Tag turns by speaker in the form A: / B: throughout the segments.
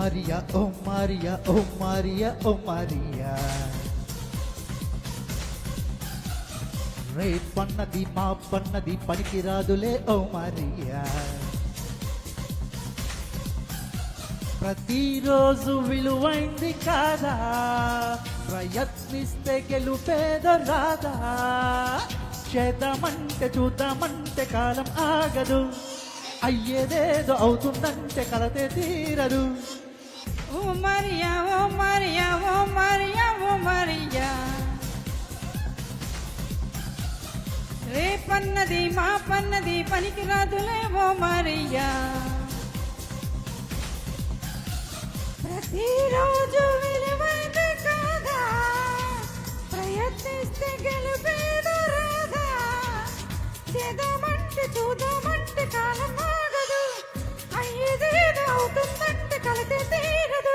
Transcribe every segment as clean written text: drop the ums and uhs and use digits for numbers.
A: Maria, oh Maria, oh Maria, oh Maria. రేప్ పన్నది మా పన్నది పనికి రాదులే ఓ మరియా. ప్రతిరోజు విలువైంది కాదా, ప్రయత్నిస్తే గెలుపేదో రాదా. చేద్దామంటే చూద్దామంటే కాలం ఆగదు, అయ్యేదేదో అవుతుందంటే కలతే తీరదు.
B: ఓ మరియా ఓ మరియా ఓ మరియా ఓ మరియా. రేపన్నది మా పన్నది పనికి రాదులే ఓ మరియా. ప్రతిరోజు విలువైంది కాదా, ప్రయత్నిస్తే గెలుపేదో రాదా. చేద్దామంటే చూద్దామంటే కాలం ఆగదు, అయ్యేదేదో అవుతుందంటే కలతే తీరదు.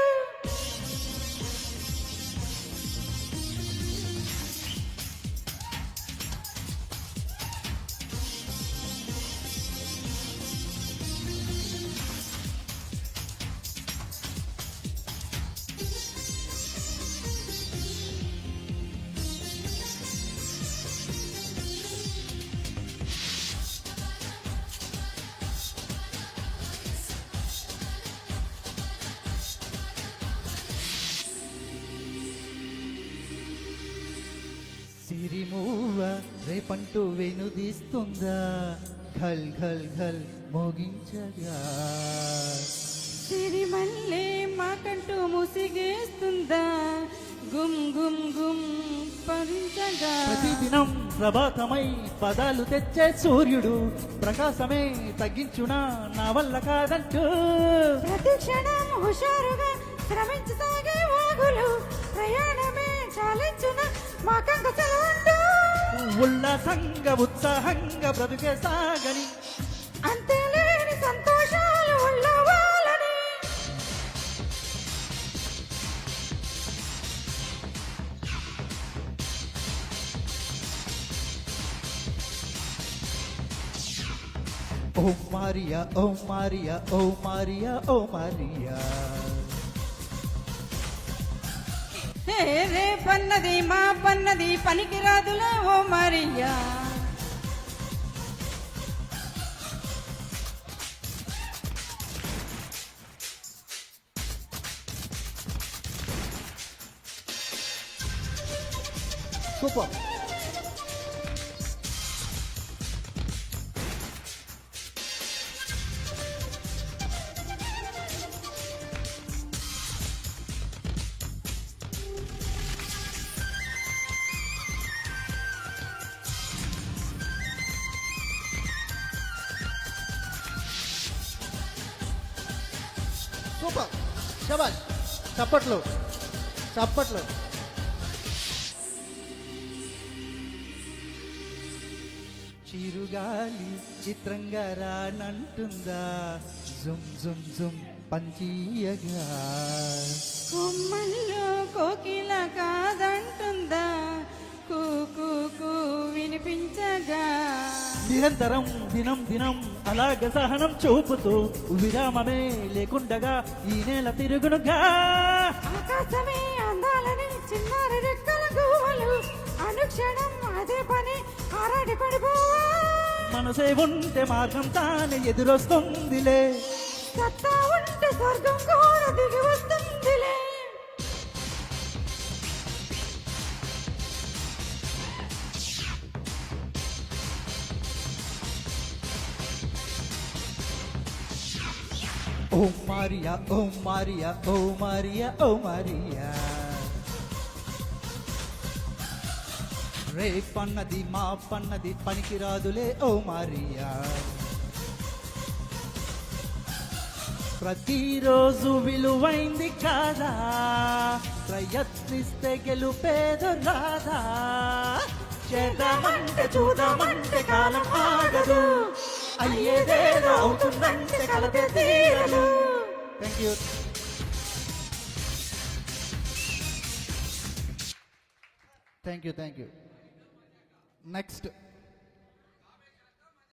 A: సిరిమూవ రేపంటూ వెనుదీస్తుందా, ఘల్ ఘల్ ఘల్ మోగించగా.
B: సిరిమల్లే మాకంటూ ముసిగేస్తుందా, గుమ్ గుమ్ గుమ్ పరించగా.
A: ప్రతిదినం ప్రభాతమై పదాలు తెచ్చే సూర్యుడు ప్రకాశమే తగ్గించునా నా వల్ల కాదంటూ.
B: ప్రతి క్షణం హుషారుగా శ్రమించి సాగే వాగులు, ప్రయాణమే చాలించున మాకంక సెలవుంటూ.
A: ఉల్లాసంగా ఉత్సాహంగా బ్రతుకే సాగని,
B: అంతేలేని సంతోషాలు ఉళ్ళవాలని.
A: ఓ మారియా ఓ మారియా ఓ మారియా ఓ మారియా.
B: రేపన్నది మా పన్నది పనికి రాదులే ఓ మరియా.
A: సూపర్. సూపర్, శబాష్. చప్పట్లు చప్పట్లు. చిరుగాలి చిత్రంగా రానంటుందా, జుమ్ జుమ్ జుమ్ పంచీయగా.
B: కొమ్మల్లో కోకిల కాదంటుందా, కూ కూ కూ వినిపించగా.
A: నిరంతరం దినం దినం అలాగ సహనం చూపుతూ విరామమే లేకుండగా ఈ నేల తిరుగునుగా.
B: ఆకాశమే అందాలని చిన్నారి రెక్కల గువ్వలు, అనుక్షణం అదే పని ఆరాడి పడిపోవా.
A: మనసే ఉంటే మార్గం తానే ఎదురొస్తుందిలే,
B: సత్తా ఉంటే స్వర్గం కూడా దిగి వస్తుందిలే.
A: ఓ మారియా ఓ మారియా ఓ మారియా ఓ మారియా. రేపన్నది మా పన్నది పనికి రాదులే ఓ మారియా. ప్రతిరోజు విలువైంది కాదా, ప్రయత్నిస్తే గెలుపేదో రాదా. చేద్దామంటే చూద్దామంటే కాలం ఆగదు, అయ్యేదేదో అవుతుందంటే కలతే తీరదు. Thank you. Thank you. Next